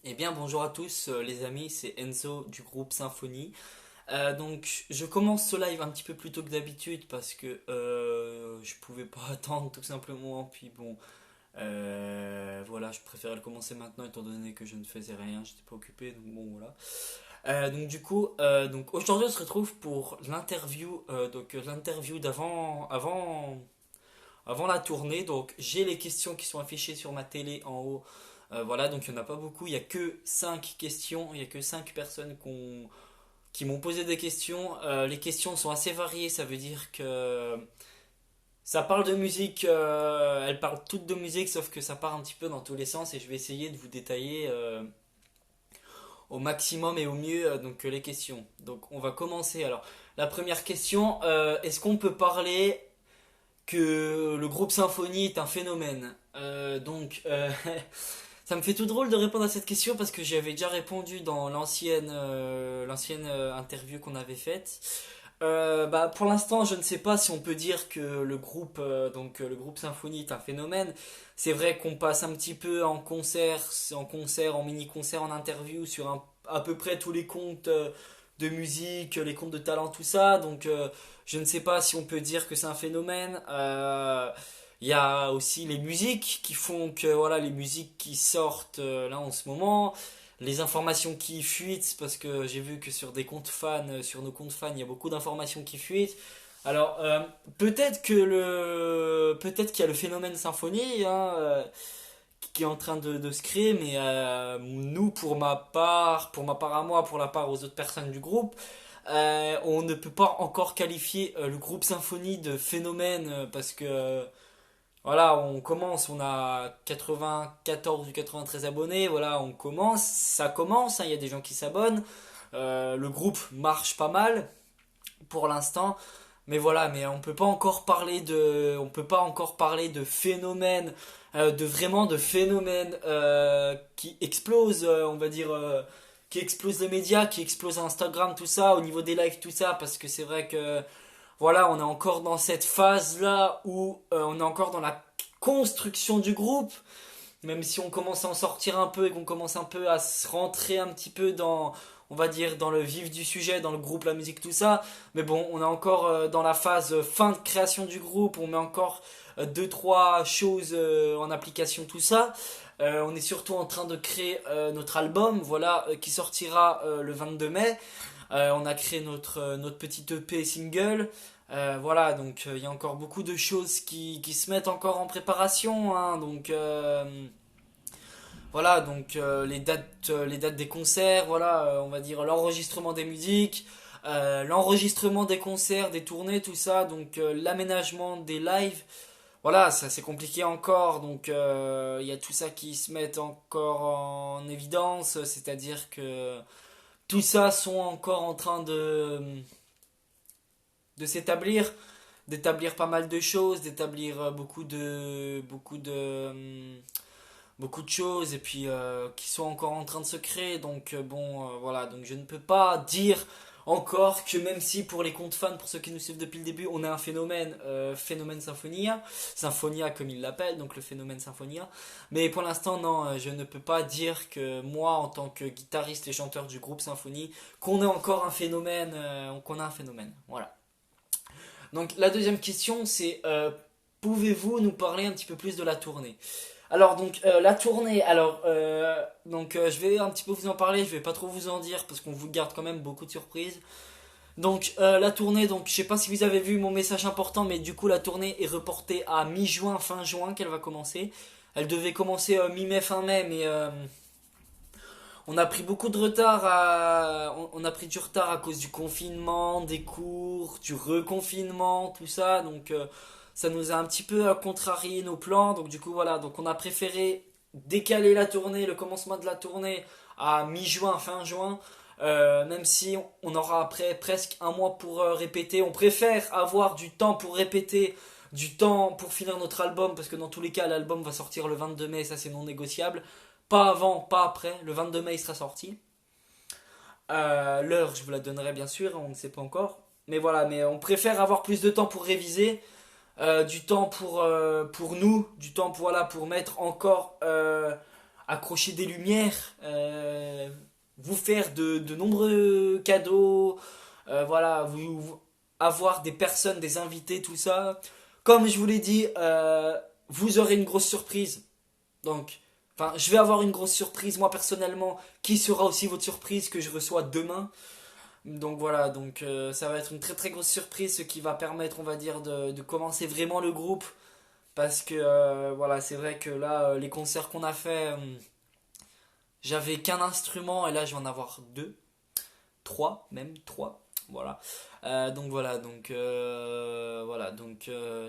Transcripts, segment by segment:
Eh bien, bonjour à tous les amis, c'est Enzo du groupe Symphonie. Donc, je commence ce live un petit peu plus tôt que d'habitude parce que je pouvais pas attendre tout simplement. Puis bon, voilà, je préférais le commencer maintenant étant donné que je ne faisais rien, j'étais pas occupé, donc bon voilà. Donc du coup, donc aujourd'hui on se retrouve pour l'interview, l'interview avant la tournée. Donc j'ai les questions qui sont affichées sur ma télé en haut. Voilà, donc il n'y en a pas beaucoup. Il n'y a que 5 questions. Il n'y a que 5 personnes qui m'ont posé des questions. Les questions sont assez variées. Ça veut dire que ça parle de musique. Elles parlent toutes de musique, sauf que ça part un petit peu dans tous les sens. Et je vais essayer de vous détailler au maximum et au mieux les questions. Donc on va commencer. Alors, la première question, est-ce qu'on peut parler que le groupe Symphonie est un phénomène. Ça me fait tout drôle de répondre à cette question parce que j'y avais déjà répondu dans l'ancienne interview qu'on avait faite. Pour l'instant, je ne sais pas si on peut dire que le groupe Symphonie est un phénomène. C'est vrai qu'on passe un petit peu en mini-concert, en interview sur à peu près tous les comptes de musique, les comptes de talent, tout ça. Je ne sais pas si on peut dire que c'est un phénomène. Il y a aussi les musiques qui font que voilà les musiques qui sortent là en ce moment, les informations qui fuitent parce que j'ai vu que sur des comptes fans, sur nos comptes fans, il y a beaucoup d'informations qui fuitent. Alors peut-être qu'il y a le phénomène symphonie qui est en train de se créer, mais nous pour ma part à moi, pour la part aux autres personnes du groupe, on ne peut pas encore qualifier le groupe Symphonie de phénomène parce que voilà, on commence, on a 94 ou 93 abonnés, voilà, ça commence, hein, il y a des gens qui s'abonnent. Le groupe marche pas mal pour l'instant, mais voilà, mais on peut pas encore parler de phénomène, de vraiment de phénomène qui explose, on va dire, qui explose les médias, qui explose Instagram, tout ça, au niveau des likes, tout ça, parce que c'est vrai que voilà, on est encore dans cette phase-là où on est encore dans la construction du groupe, même si on commence à en sortir un peu et qu'on commence un peu à se rentrer un petit peu dans, on va dire, dans le vif du sujet, dans le groupe, la musique, tout ça. Mais bon, on est encore dans la phase fin de création du groupe, on met encore deux, trois choses en application, tout ça. On est surtout en train de créer notre album, voilà, qui sortira le 22 mai. On a créé notre petit EP single. Voilà, donc il y a encore beaucoup de choses qui se mettent encore en préparation, hein, voilà, les dates des concerts, voilà, on va dire l'enregistrement des musiques, l'enregistrement des concerts, des tournées, tout ça, l'aménagement des lives. Voilà, ça c'est compliqué encore, il y a tout ça qui se met encore en évidence, c'est-à-dire que tout ça sont encore en train de s'établir, d'établir pas mal de choses, d'établir beaucoup de choses et puis qui sont encore en train de se créer. Voilà, donc je ne peux pas dire encore que même si pour les comptes fans, pour ceux qui nous suivent depuis le début, on a un phénomène, phénomène Symphonia comme ils l'appellent, donc le phénomène Symphonia. Mais pour l'instant, non, je ne peux pas dire que moi, en tant que guitariste et chanteur du groupe Symphonie, qu'on ait encore un phénomène, qu'on a un phénomène. Voilà. Donc la deuxième question, c'est pouvez-vous nous parler un petit peu plus de la tournée? Alors la tournée, je vais un petit peu vous en parler, je vais pas trop vous en dire parce qu'on vous garde quand même beaucoup de surprises. La tournée, donc je sais pas si vous avez vu mon message important, mais du coup la tournée est reportée à mi-juin, fin juin qu'elle va commencer. Elle devait commencer mi-mai, fin mai, mais on a pris beaucoup de retard on a pris du retard à cause du confinement, des cours, du reconfinement, tout ça. Ça nous a un petit peu contrarié nos plans. Donc du coup voilà, donc on a préféré décaler la tournée, le commencement de la tournée à mi-juin, fin juin. Même si on aura après presque un mois pour répéter, on préfère avoir du temps pour répéter, du temps pour finir notre album, parce que dans tous les cas l'album va sortir le 22 mai, ça c'est non négociable. Pas avant, pas après. Le 22 mai, il sera sorti. L'heure, je vous la donnerai bien sûr, on ne sait pas encore. Mais voilà, mais on préfère avoir plus de temps pour réviser, du temps pour nous, du temps pour, voilà, pour mettre encore accrocher des lumières, vous faire de nombreux cadeaux, voilà, avoir des personnes, des invités, tout ça. Comme je vous l'ai dit, vous aurez une grosse surprise. Donc, enfin, je vais avoir une grosse surprise moi personnellement, qui sera aussi votre surprise que je reçois demain. Donc voilà, donc ça va être une très très grosse surprise, ce qui va permettre, on va dire, de commencer vraiment le groupe. Parce que voilà, c'est vrai que là, les concerts qu'on a fait, j'avais qu'un instrument et là je vais en avoir deux, trois, même trois. Voilà. Donc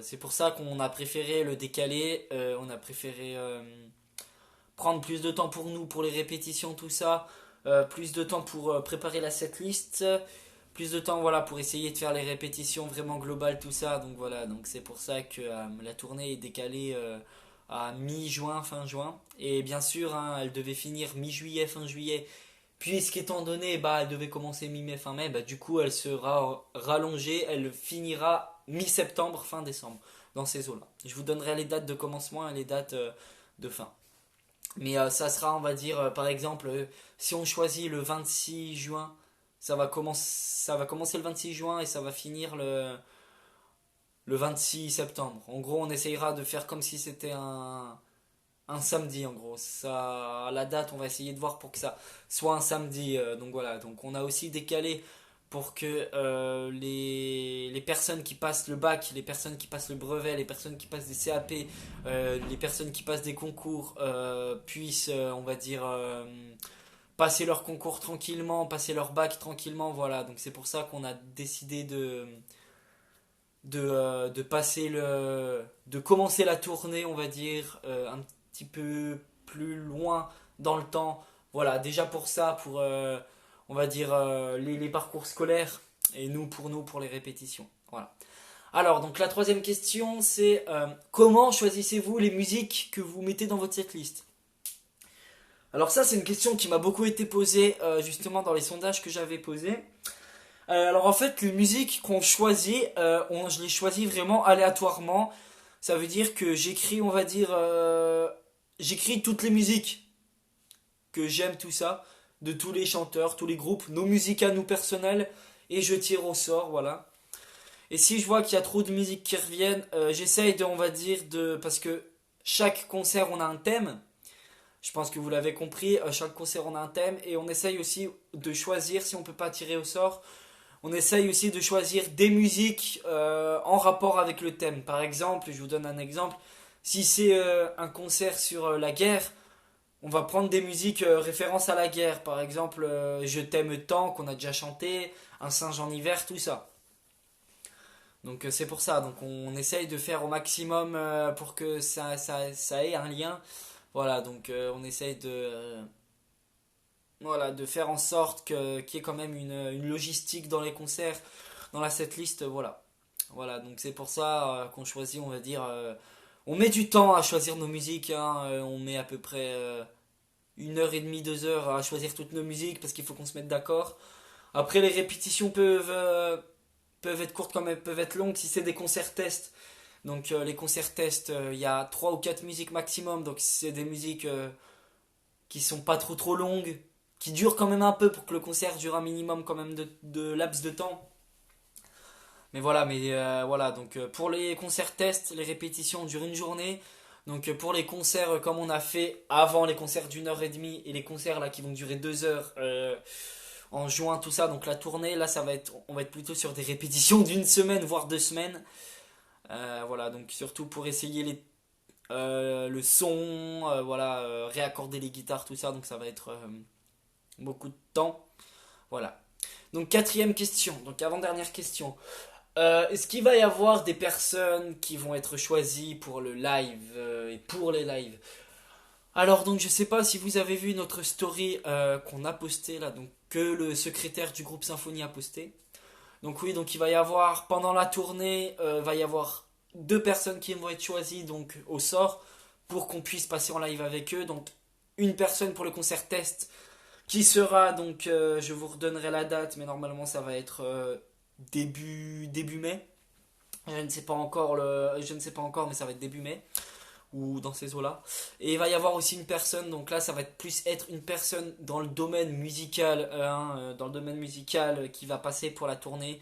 c'est pour ça qu'on a préféré le décaler. On a préféré prendre plus de temps pour nous, pour les répétitions, tout ça. Plus de temps pour préparer la setlist. Plus de temps voilà, pour essayer de faire les répétitions vraiment globales, tout ça. Donc voilà, donc c'est pour ça que la tournée est décalée à mi-juin, fin juin. Et bien sûr, hein, elle devait finir mi-juillet, fin juillet. Puisqu'étant donné, bah, elle devait commencer mi-mai, fin mai, bah, du coup, elle sera rallongée, elle finira mi-septembre, fin décembre, dans ces eaux-là. Je vous donnerai les dates de commencement et les dates de fin. Mais ça sera, on va dire, par exemple, si on choisit le 26 juin, ça va commencer le 26 juin et ça va finir le 26 septembre. En gros, on essayera de faire comme si c'était un samedi, en gros. Ça, la date, on va essayer de voir pour que ça soit un samedi. Donc voilà, donc on a aussi décalé pour que les personnes qui passent le bac, les personnes qui passent le brevet, les personnes qui passent des CAP, les personnes qui passent des concours puissent, on va dire, passer leur concours tranquillement, passer leur bac tranquillement. Voilà, donc c'est pour ça qu'on a décidé de passer de commencer la tournée, on va dire, un petit peu plus loin dans le temps. Voilà, déjà pour ça, pour, on va dire, les parcours scolaires, et nous, pour les répétitions. Voilà. Alors, donc la troisième question, c'est comment choisissez-vous les musiques que vous mettez dans votre setlist? Alors ça, c'est une question qui m'a beaucoup été posée, justement, dans les sondages que j'avais posés. Alors en fait, les musiques qu'on choisit, je les choisis vraiment aléatoirement. Ça veut dire que j'écris, on va dire, j'écris toutes les musiques que j'aime, tout ça, de tous les chanteurs, tous les groupes, nos musiques à nous personnelles, et je tire au sort, voilà. Et si je vois qu'il y a trop de musiques qui reviennent, j'essaye de, on va dire, parce que chaque concert on a un thème. Je pense que vous l'avez compris, chaque concert on a un thème, et on essaye aussi de choisir, si on peut pas tirer au sort, on essaye aussi de choisir des musiques en rapport avec le thème. Par exemple, je vous donne un exemple. Si c'est un concert sur la guerre, on va prendre des musiques références à la guerre. Par exemple, Je t'aime tant qu'on a déjà chanté, Un singe en hiver, tout ça. Donc c'est pour ça. Donc on essaye de faire au maximum pour que ça ait un lien. Voilà, donc on essaye voilà, de faire en sorte qu'il y ait quand même une logistique dans les concerts, dans la setlist, voilà. Voilà, donc c'est pour ça qu'on choisit, on va dire, on met du temps à choisir nos musiques, hein, on met à peu près 1 heure et demie, 2 heures à choisir toutes nos musiques parce qu'il faut qu'on se mette d'accord. Après, les répétitions peuvent être courtes comme elles peuvent être longues si c'est des concerts tests. Donc les concerts tests, il y a 3 ou 4 musiques maximum, donc c'est des musiques qui sont pas trop trop longues, qui durent quand même un peu pour que le concert dure un minimum quand même de laps de temps. Mais voilà, donc pour les concerts tests, les répétitions durent une journée. Donc pour les concerts comme on a fait avant, les concerts d'1 heure et demie et les concerts là qui vont durer 2 heures en juin, tout ça, donc la tournée là on va être plutôt sur des répétitions d'une semaine voire 2 semaines. Voilà, donc surtout pour essayer le son, voilà, réaccorder les guitares, tout ça, donc ça va être beaucoup de temps. Voilà. Donc quatrième question, donc avant-dernière question. Est-ce qu'il va y avoir des personnes qui vont être choisies pour le live et pour les lives? Alors donc je sais pas si vous avez vu notre story qu'on a posté là, donc que le secrétaire du groupe Symphonie a posté. Donc oui, donc il va y avoir pendant la tournée, va y avoir 2 personnes qui vont être choisies donc au sort pour qu'on puisse passer en live avec eux. Donc une personne pour le concert test qui sera donc, je vous redonnerai la date, mais normalement ça va être début mai. Je ne sais pas encore, mais ça va être début mai. ou dans ces eaux-là. Et il va y avoir aussi une personne, donc là ça va être plus être une personne dans le domaine musical, dans le domaine musical qui va passer pour la tournée.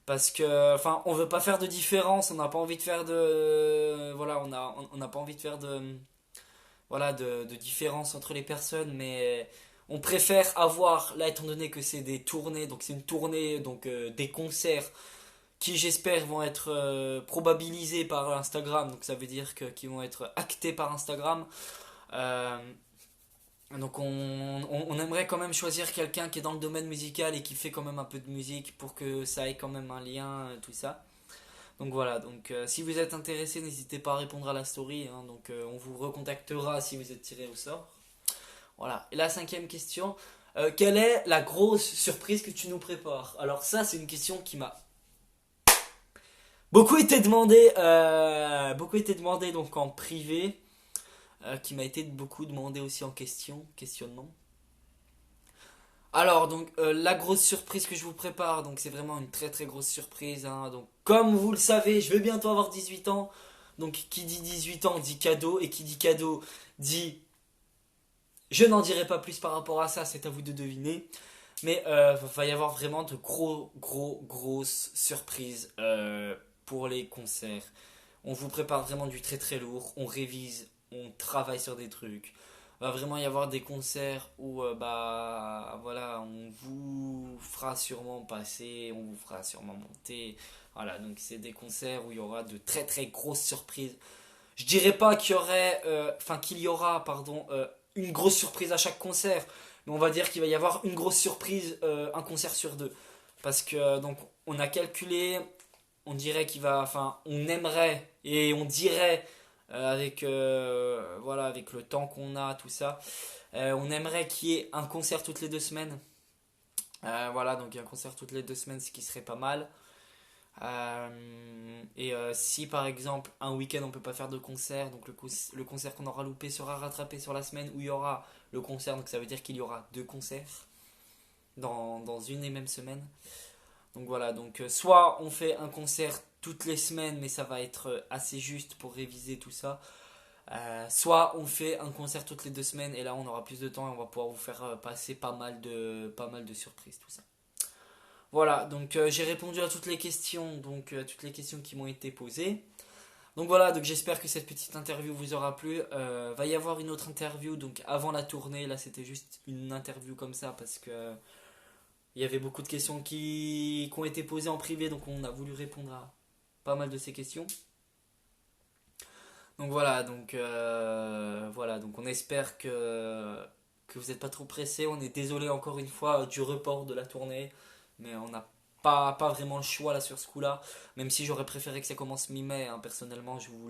Parce que, enfin, on veut pas faire de différence, on n'a pas envie de faire de, voilà, on n'a pas envie de faire de, voilà, de différence entre les personnes, mais on préfère avoir, là étant donné que c'est des tournées, donc c'est une tournée, donc des concerts qui j'espère vont être probabilisés par Instagram, donc ça veut dire que qui vont être actés par Instagram. Euh, donc on aimerait quand même choisir quelqu'un qui est dans le domaine musical et qui fait quand même un peu de musique pour que ça ait quand même un lien, tout ça. Donc voilà, donc si vous êtes intéressé, n'hésitez pas à répondre à la story, hein. Donc on vous recontactera si vous êtes tiré au sort. Voilà. Et la cinquième question, quelle est la grosse surprise que tu nous prépares? Alors ça, c'est une question qui m'a beaucoup été demandée donc en privé, qui m'a été beaucoup demandé aussi en questionnement. Alors donc la grosse surprise que je vous prépare, donc c'est vraiment une très très grosse surprise, hein. Donc comme vous le savez, je vais bientôt avoir 18 ans. Donc qui dit 18 ans dit cadeau, et qui dit cadeau dit je n'en dirai pas plus par rapport à ça, c'est à vous de deviner. Mais va y avoir vraiment de grosses surprises pour les concerts. On vous prépare vraiment du très très lourd, on révise, on travaille sur des trucs. Va vraiment y avoir des concerts où bah voilà, on vous fera sûrement passer, on vous fera sûrement monter. Voilà, donc c'est des concerts où il y aura de très très grosses surprises. Je dirais pas qu'il y aurait, qu'il y aura, pardon, une grosse surprise à chaque concert, mais on va dire qu'il va y avoir une grosse surprise, un concert sur deux. Parce que donc on a calculé, on dirait qu'il va, enfin, on aimerait et on dirait avec voilà, avec le temps qu'on a, tout ça, on aimerait qu'il y ait un concert toutes les 2 semaines. Voilà, donc un concert toutes les 2 semaines, ce qui serait pas mal. Et si par exemple un week-end on peut pas faire de concert, donc le concert qu'on aura loupé sera rattrapé sur la semaine où il y aura le concert, donc ça veut dire qu'il y aura 2 concerts dans une et même semaine. Donc voilà, donc soit on fait un concert toutes les semaines, mais ça va être assez juste pour réviser tout ça. Soit on fait un concert toutes les 2 semaines et là on aura plus de temps et on va pouvoir vous faire passer pas mal de surprises, tout ça. Voilà, donc j'ai répondu à toutes les questions, donc toutes les questions qui m'ont été posées. Donc voilà, donc j'espère que cette petite interview vous aura plu. Va y avoir une autre interview donc avant la tournée. Là, c'était juste une interview comme ça parce que il y avait beaucoup de questions qui ont été posées en privé, donc on a voulu répondre à pas mal de ces questions. Donc voilà, donc on espère que vous n'êtes pas trop pressés. On est désolé encore une fois du report de la tournée, mais on n'a pas vraiment le choix là sur ce coup-là. Même si j'aurais préféré que ça commence mi-mai, hein, personnellement, je vous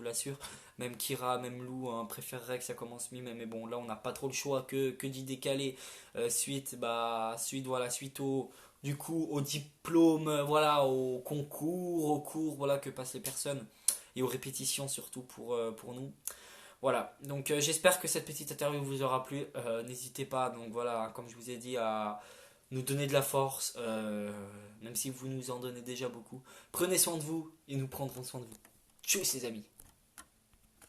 l'assure. Même Kira, même Lou, hein, préférerait que ça commence mi-mai, mais bon, là on n'a pas trop le choix que d'y décaler suite au du coup au diplôme, voilà, au concours, au cours, voilà que passent les personnes et aux répétitions surtout pour nous. Voilà, donc j'espère que cette petite interview vous aura plu. N'hésitez pas, donc voilà, comme je vous ai dit, à nous donner de la force, même si vous nous en donnez déjà beaucoup. Prenez soin de vous et nous prendrons soin de vous. Tchuss les amis.